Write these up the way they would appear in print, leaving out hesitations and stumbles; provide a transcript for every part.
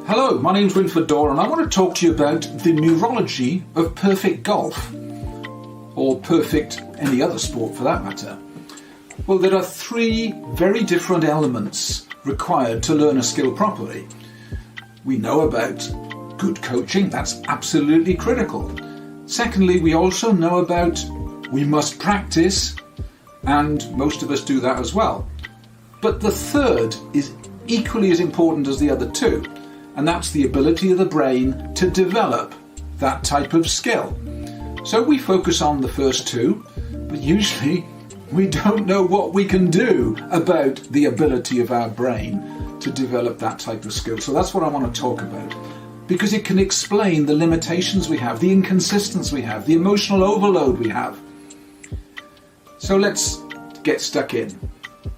Hello, my name's Winford Dorr and I want to talk to you about the neurology of perfect golf, or perfect any other sport for that matter. Well, there are three very different elements required to learn a skill properly. We know about good coaching, that's absolutely critical. Secondly, we also know about we must practice, and most of us do that as well. But the third is equally as important as the other two, and that's the ability of the brain to develop that type of skill. So we focus on the first two, but usually we don't know what we can do about the ability of our brain to develop that type of skill. So that's what I want to talk about, because it can explain the limitations we have, the inconsistencies we have, the emotional overload we have. So let's get stuck in.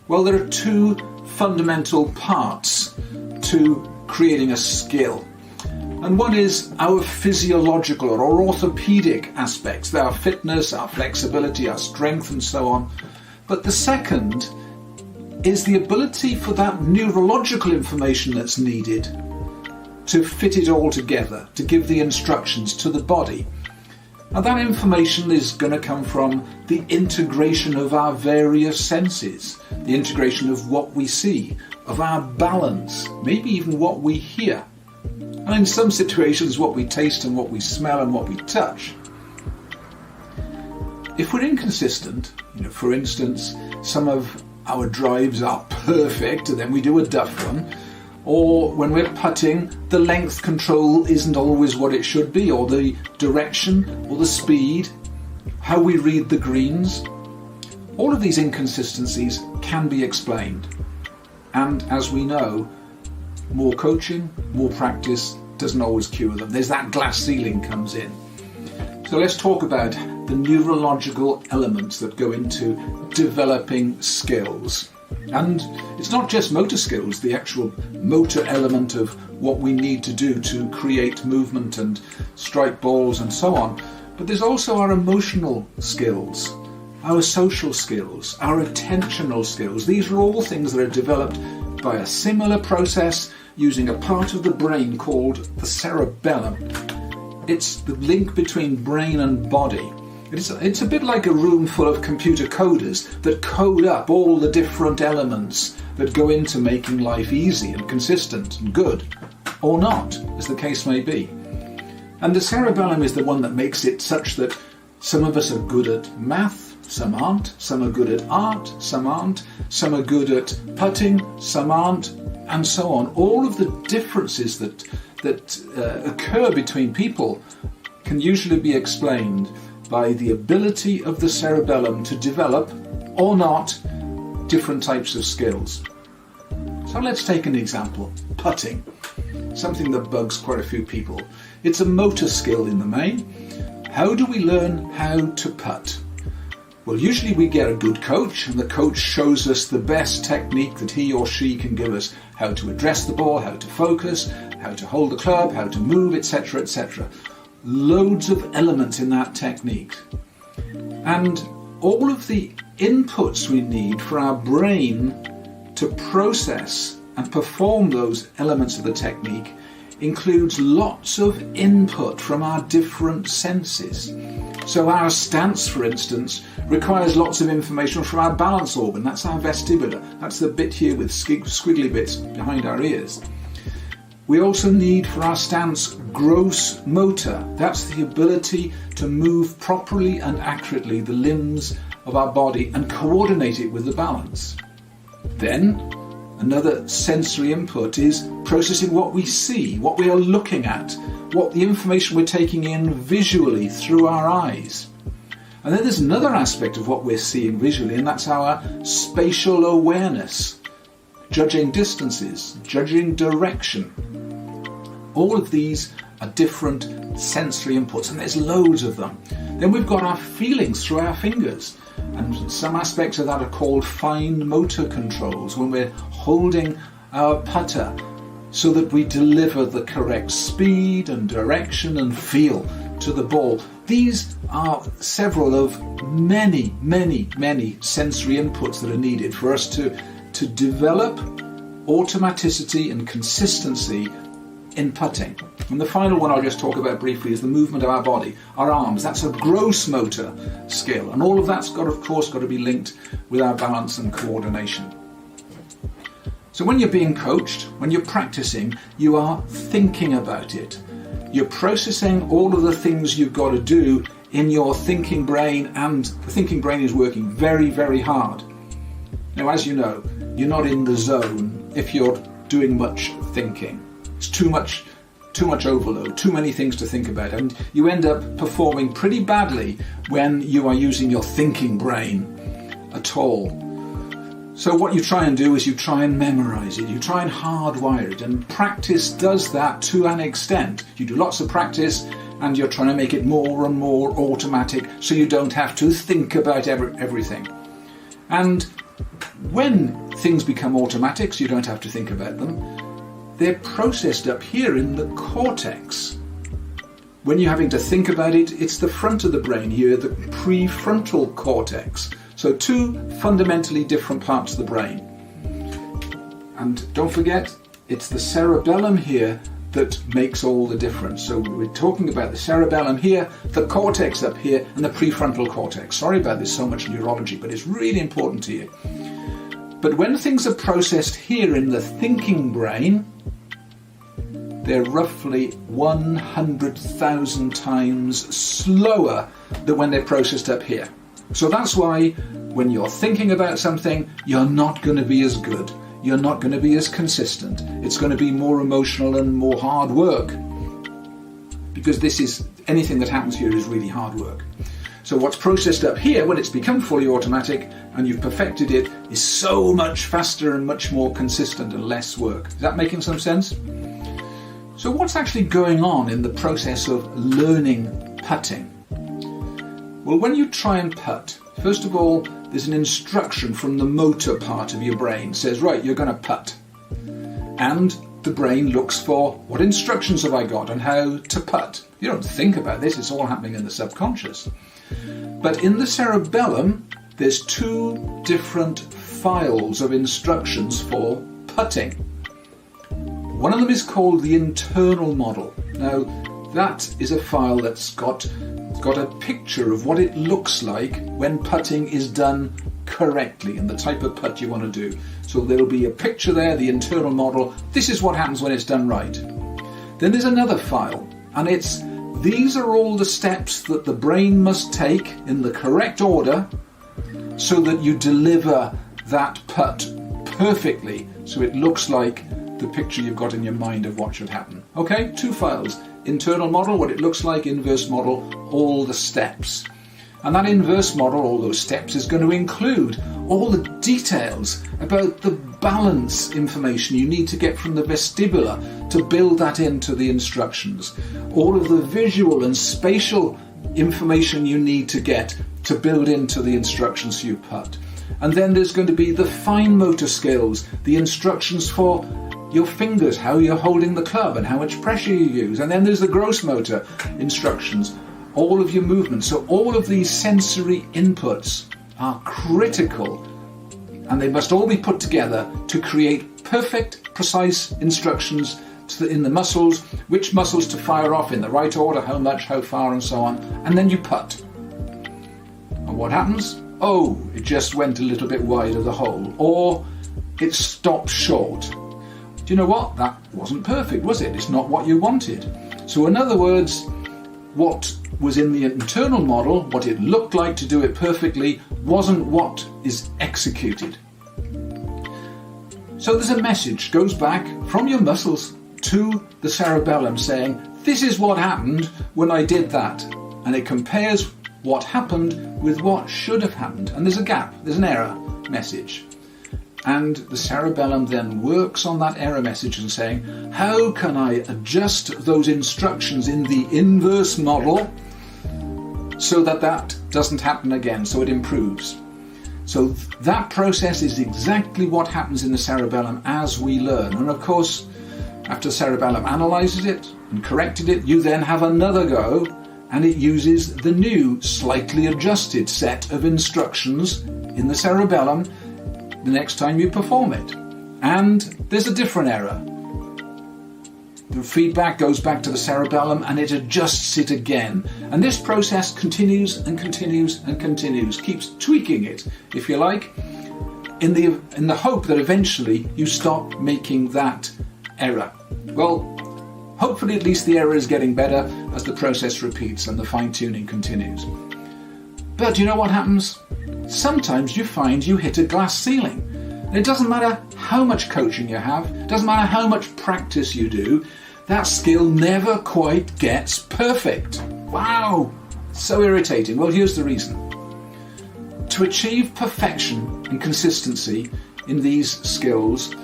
Well, there are two fundamental parts to creating a skill. And one is our physiological or orthopedic aspects, our fitness, our flexibility, our strength and so on. But the second is the ability for that neurological information that's needed to fit it all together, to give the instructions to the body. Now that information is going to come from the integration of our various senses, the integration of what we see, of our balance, maybe even what we hear, and in some situations what we taste and what we smell and what we touch. If we're inconsistent, for instance, some of our drives are perfect and then we do a duff one, or when we're putting, the length control isn't always what it should be, or the direction, or the speed, how we read the greens. All of these inconsistencies can be explained. And as we know, more coaching, more practice doesn't always cure them. There's that glass ceiling comes in. So let's talk about the neurological elements that go into developing skills. And it's not just motor skills, the actual motor element of what we need to do to create movement and strike balls and so on. But there's also our emotional skills, our social skills, our attentional skills. These are all things that are developed by a similar process using a part of the brain called the cerebellum. It's the link between brain and body. It's a bit like a room full of computer coders that code up all the different elements that go into making life easy and consistent and good, or not, as the case may be. And the cerebellum is the one that makes it such that some of us are good at math, some aren't, some are good at art, some aren't, some are good at putting, some aren't, and so on. All of the differences that occur between people can usually be explained by the ability of the cerebellum to develop, or not, different types of skills. So let's take an example, putting, something that bugs quite a few people. It's a motor skill in the main. How do we learn how to putt? Well, usually we get a good coach, and the coach shows us the best technique that he or she can give us, how to address the ball, how to focus, how to hold the club, how to move, etc., etc. Loads of elements in that technique. And all of the inputs we need for our brain to process and perform those elements of the technique includes lots of input from our different senses. So our stance, for instance, requires lots of information from our balance organ. That's our vestibular. That's the bit here with squiggly bits behind our ears. We also need for our stance gross motor. That's the ability to move properly and accurately the limbs of our body and coordinate it with the balance. Then another sensory input is processing what we see, what we are looking at, what the information we're taking in visually through our eyes. And then there's another aspect of what we're seeing visually, and that's our spatial awareness, judging distances, judging direction. All of these are different sensory inputs, and there's loads of them. Then we've got our feelings through our fingers, and some aspects of that are called fine motor controls, when we're holding our putter so that we deliver the correct speed and direction and feel to the ball. These are several of many sensory inputs that are needed for us to develop automaticity and consistency in putting. And the final one I'll just talk about briefly is the movement of our body, our arms. That's a gross motor skill. And all of that's got to be linked with our balance and coordination. So when you're being coached, when you're practicing, you are thinking about it. You're processing all of the things you've got to do in your thinking brain, and the thinking brain is working very, very hard. Now, as you know, you're not in the zone if you're doing much thinking. It's too much overload, too many things to think about, and you end up performing pretty badly when you are using your thinking brain at all. So what you try and do is you try and memorize it, you try and hardwire it, and practice does that to an extent. You do lots of practice and you're trying to make it more and more automatic so you don't have to think about everything. And when things become automatic, so you don't have to think about them, they're processed up here in the cortex. When you're having to think about it, it's the front of the brain here, the prefrontal cortex. So two fundamentally different parts of the brain. And don't forget, it's the cerebellum here that makes all the difference. So we're talking about the cerebellum here, the cortex up here, and the prefrontal cortex. Sorry about this, so much neurology, but it's really important to you. But when things are processed here in the thinking brain, they're roughly 100,000 times slower than when they're processed up here. So that's why when you're thinking about something, you're not going to be as good. You're not going to be as consistent. It's going to be more emotional and more hard work. Because anything that happens here is really hard work. So what's processed up here, when it's become fully automatic and you've perfected it, is so much faster and much more consistent and less work. Is that making some sense? So what's actually going on in the process of learning putting? Well, when you try and putt, first of all, there's an instruction from the motor part of your brain. It says, right, you're going to putt. And the brain looks for, what instructions have I got on how to putt? You don't think about this, it's all happening in the subconscious. But in the cerebellum, there's two different files of instructions for putting. One of them is called the internal model. Now, that is a file that's got a picture of what it looks like when putting is done correctly and the type of putt you want to do. So there'll be a picture there, the internal model. This is what happens when it's done right. Then there's another file, and these are all the steps that the brain must take in the correct order so that you deliver that putt perfectly, so it looks like the picture you've got in your mind of what should happen. Okay, two files. Internal model, what it looks like, inverse model, all the steps. And that inverse model, all those steps, is going to include all the details about the balance information you need to get from the vestibular to build that into the instructions. All of the visual and spatial information you need to get to build into the instructions you put. And then there's going to be the fine motor skills, the instructions for your fingers, how you're holding the club and how much pressure you use. And then there's the gross motor instructions, all of your movements. So all of these sensory inputs are critical, and they must all be put together to create perfect, precise instructions in the muscles, which muscles to fire off in the right order, how much, how far, and so on. And then you putt. And what happens? Oh, it just went a little bit wide of the hole, or it stopped short. Do you know what? That wasn't perfect, was it? It's not what you wanted. So in other words, what was in the internal model, what it looked like to do it perfectly, wasn't what is executed. So there's a message goes back from your muscles to the cerebellum saying, this is what happened when I did that. And it compares what happened with what should have happened. And there's a gap, there's an error message. And the cerebellum then works on that error message and saying, how can I adjust those instructions in the inverse model so that doesn't happen again, so it improves. So that process is exactly what happens in the cerebellum as we learn. And of course, after the cerebellum analyzes it and corrected it, you then have another go, and it uses the new, slightly adjusted set of instructions in the cerebellum the next time you perform it. And there's a different error. the feedback goes back to the cerebellum and it adjusts it again. And this process continues and continues and continues, keeps tweaking it, if you like, in the hope that eventually you stop making that error. Well, hopefully at least the error is getting better as the process repeats and the fine-tuning continues. But you know what happens? Sometimes you find you hit a glass ceiling. And it doesn't matter how much coaching you have, it doesn't matter how much practice you do, that skill never quite gets perfect. Wow, so irritating. Well, here's the reason. To achieve perfection and consistency in these skills,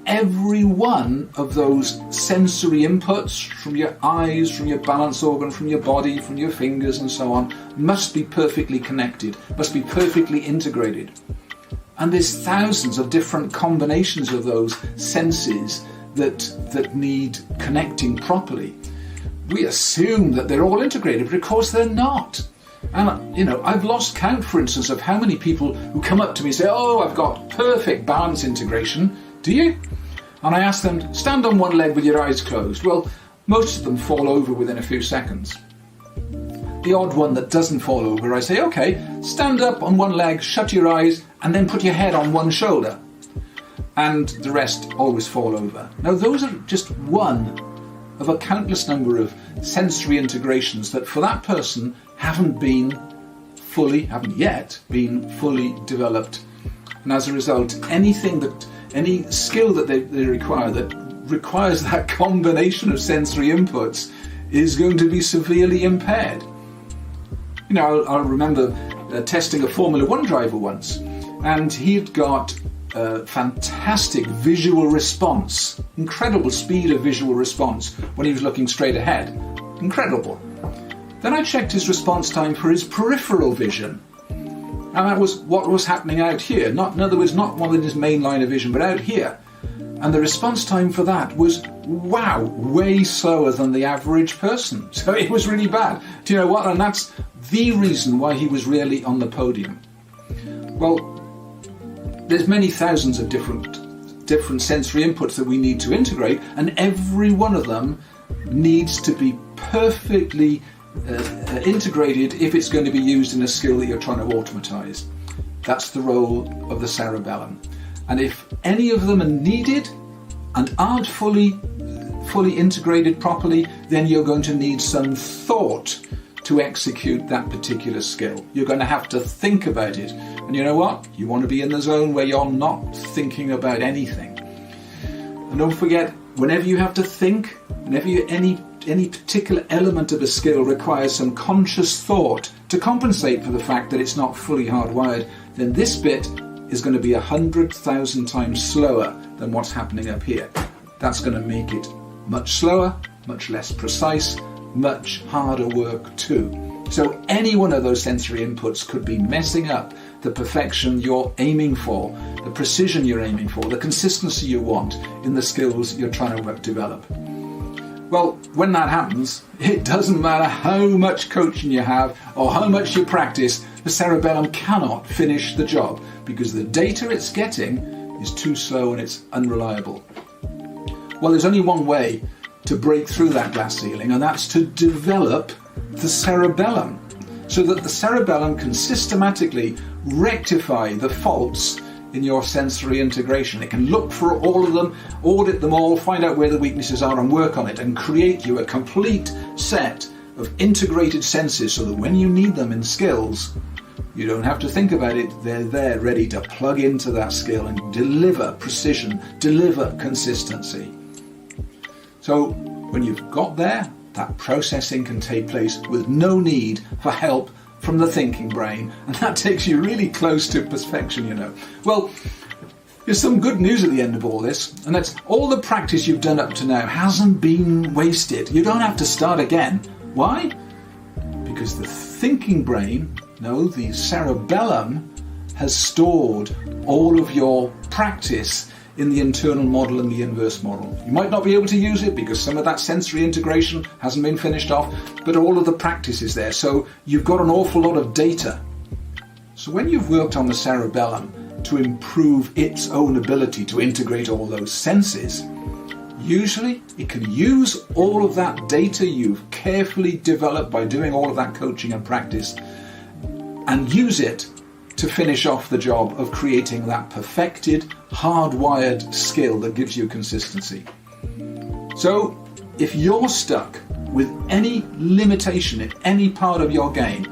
every one of those sensory inputs from your eyes, from your balance organ, from your body, from your fingers and so on, must be perfectly connected, must be perfectly integrated. And there's thousands of different combinations of those senses that need connecting properly. We assume that they're all integrated, but of course they're not. And, I've lost count, for instance, of how many people who come up to me and say, oh, I've got perfect balance integration. Do you? And I ask them, stand on one leg with your eyes closed. Well, most of them fall over within a few seconds. The odd one that doesn't fall over, I say, okay, stand up on one leg, shut your eyes, and then put your head on one shoulder. And the rest always fall over. Now, those are just one of a countless number of sensory integrations that for that person haven't yet been fully developed. And as a result, any skill that they require that requires that combination of sensory inputs is going to be severely impaired. I'll remember testing a Formula One driver once, and he'd got fantastic visual response, incredible speed of visual response when he was looking straight ahead. Incredible. Then I checked his response time for his peripheral vision. And that was what was happening out here. In other words, not one in his main line of vision, but out here. And the response time for that was, wow, way slower than the average person. So it was really bad. Do you know what? And that's the reason why he was really on the podium. Well, there's many thousands of different sensory inputs that we need to integrate, and every one of them needs to be perfectly integrated if it's going to be used in a skill that you're trying to automatize. That's the role of the cerebellum. And if any of them are needed and aren't fully integrated properly, then you're going to need some thought to execute that particular skill. You're going to have to think about it. And you know what? You want to be in the zone where you're not thinking about anything. And don't forget, whenever you have to think, whenever any particular element of a skill requires some conscious thought to compensate for the fact that it's not fully hardwired, then this bit is going to be 100,000 times slower than what's happening up here. That's going to make it much slower, much less precise, much harder work too. So any one of those sensory inputs could be messing up the perfection you're aiming for, the precision you're aiming for, the consistency you want in the skills you're trying to develop. Well, when that happens, it doesn't matter how much coaching you have or how much you practice, the cerebellum cannot finish the job because the data it's getting is too slow and it's unreliable. Well, there's only one way to break through that glass ceiling, and that's to develop the cerebellum so that the cerebellum can systematically rectify the faults in your sensory integration. It can look for all of them, audit them all, find out where the weaknesses are and work on it and create you a complete set of integrated senses so that when you need them in skills, you don't have to think about it. They're there ready to plug into that skill and deliver precision, deliver consistency. So when you've got there, that processing can take place with no need for help from the thinking brain, and that takes you really close to perfection, Well, there's some good news at the end of all this, and that's all the practice you've done up to now hasn't been wasted. You don't have to start again. Why? Because the thinking brain, the cerebellum, has stored all of your practice in the internal model and the inverse model. You might not be able to use it because some of that sensory integration hasn't been finished off, but all of the practice is there. So you've got an awful lot of data. So when you've worked on the cerebellum to improve its own ability to integrate all those senses, usually it can use all of that data you've carefully developed by doing all of that coaching and practice and use it to finish off the job of creating that perfected, hardwired skill that gives you consistency. So, if you're stuck with any limitation in any part of your game,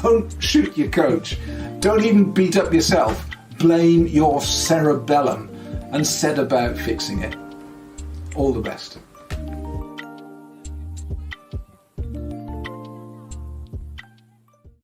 don't shoot your coach. Don't even beat up yourself. Blame your cerebellum and set about fixing it. All the best.